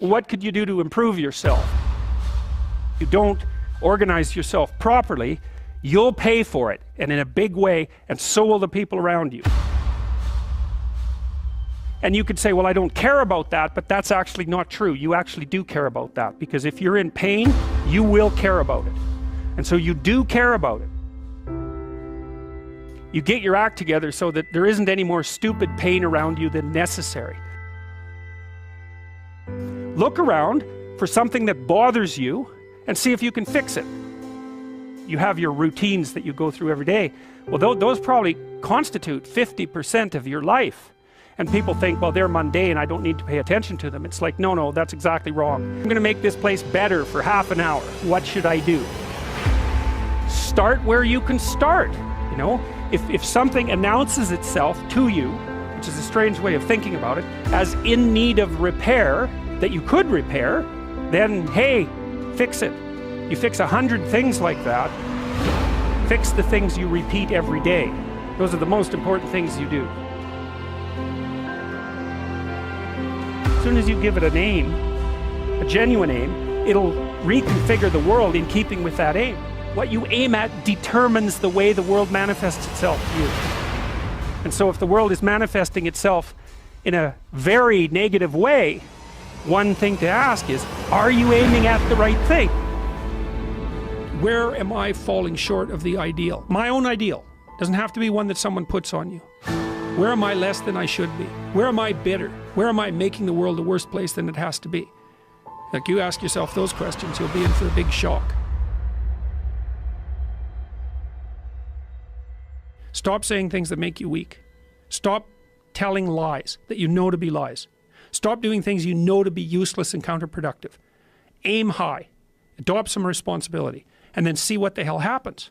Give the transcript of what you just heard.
What could you do to improve yourself? If you don't organize yourself properly, you'll pay for it, and in a big way, and so will the people around you. And you could say, well, I don't care about that, but that's actually not true. You actually do care about that, because if you're in pain, you will care about it. And so you do care about it. You get your act together so that there isn't any more stupid pain around you than necessary. Look around for something that bothers you and see if you can fix it. You have your routines that you go through every day. Well, those probably constitute 50% of your life. And people think, well, they're mundane, I don't need to pay attention to them. It's like, no, that's exactly wrong. I'm going to make this place better for half an hour. What should I do? Start where you can start. You know, if something announces itself to you, which is a strange way of thinking about it, as in need of repair, that you could repair, then hey, fix it. You fix 100 things like that. Fix the things you repeat every day. Those are the most important things you do. As soon as you give it a name, a genuine aim, it'll reconfigure the world in keeping with that aim. What you aim at determines the way the world manifests itself to you. And so if the world is manifesting itself in a very negative way, one thing to ask is, are you aiming at the right thing? Where am I falling short of the ideal? My own ideal. Doesn't have to be one that someone puts on you. Where am I less than I should be? Where am I bitter? Where am I making the world a worse place than it has to be? Like, you ask yourself those questions, you'll be in for a big shock. Stop saying things that make you weak. Stop telling lies that you know to be lies. Stop doing things you know to be useless and counterproductive. Aim high. Adopt some responsibility. And then see what the hell happens.